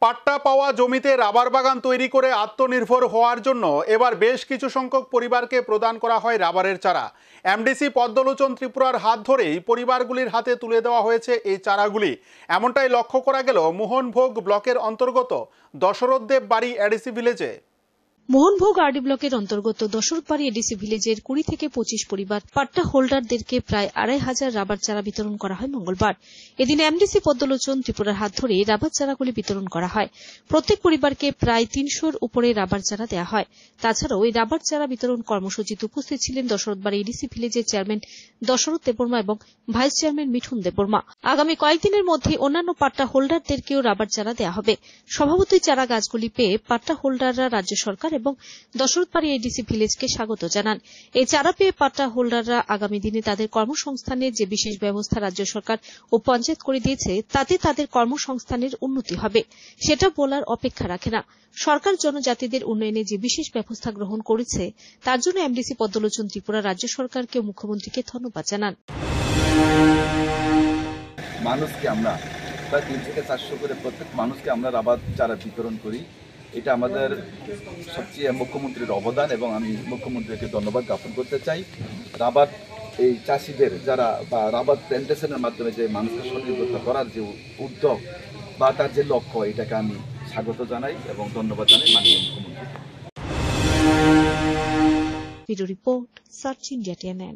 পাট্টা পাওয়া জমিতে রাবার বাগান তৈরি করে আত্মনির্ভর হওয়ার জন্য এবার বেশ কিছু সংখ্যক পরিবারকে প্রদান করা হয় রাবারের চারা। এমডিসি পদ্মলোচন ত্রিপুরার হাত ধরেই পরিবারগুলির হাতে তুলে দেওয়া হয়েছে এই চারাগুলি। এমনটাই লক্ষ্য করা গেল মোহনভোগ ব্লকের অন্তর্গত দশরথ দেব বাড়ি এডিসি ভিলেজে। মোহনভোগ আরডি ব্লকের অন্তর্গত দশরথবাড়ি এডিসি ভিলেজের 20 থেকে 25 পরিবার পাট্টা হোল্ডারদেরকে প্রায় 2500 রাবার চারা বিতরণ করা হয় মঙ্গলবার। এদিন এমডিসি পদ্মলোচন ত্রিপুরার হাত ধরে রাবার চারাগুলি বিতরণ করা হয়। প্রত্যেক পরিবারকে প্রায় 300-র উপরে রাবার চারা দেওয়া হয়। তাছাড়াও এই রাবার চারা বিতরণ কর্মসূচিতে উপস্থিত ছিলেন দশরথবাড়ি এডিসি ভিলেজের চেয়ারম্যান দশরথ দেববর্মা এবং ভাইস চেয়ারম্যান মিঠুন দেববর্মা। আগামী কয়েকদিনের মধ্যে অন্যান্য পাট্টা হোল্ডারদেরকেও রাবার চারা দেওয়া হবে। স্বভাবতই চারা গাছগুলি পেয়ে পাট্টা হোল্ডাররা রাজ্য সরকার এবং দশরথবাড়ি এডিসি ভিলেজকে স্বাগত জানান। এই চারা পেয়ে পাট্টা হোল্ডাররা আগামী দিনে তাদের কর্মসংস্থানের যে বিশেষ ব্যবস্থা রাজ্য সরকার ও পঞ্চায়েত করে দিয়েছে তাতে তাদের কর্মসংস্থানের উন্নতি হবে সেটা বলার অপেক্ষা রাখে না। সরকার জনজাতিদের উন্নয়নে যে বিশেষ ব্যবস্থা গ্রহণ করেছে তার জন্য এমডিসি পদ্মলোচন ত্রিপুরা রাজ্য সরকারকে ও মুখ্যমন্ত্রীকে ধন্যবাদ জানান। মানুষকে আমরা প্রায় 300 থেকে 400 করে প্রত্যেক মানুষকে আমরা রাবার চারা বিতরণ করি। এটা আমাদের সবচেয়ে মুখ্যমন্ত্রীর অবদান এবং আমি মুখ্যমন্ত্রীকে ধন্যবাদ জ্ঞাপন করতে চাই। রাবার এই চাষিদের যারা বা রাবার প্ল্যান্টেশনের মাধ্যমে যে মানুষকে স্বনির্ভর করার যে উদ্যোগ বা তার যে লক্ষ্য, এটাকে আমি স্বাগত জানাই এবং ধন্যবাদ জানাই মাননীয় মুখ্যমন্ত্রীকে। Video report search India TNN।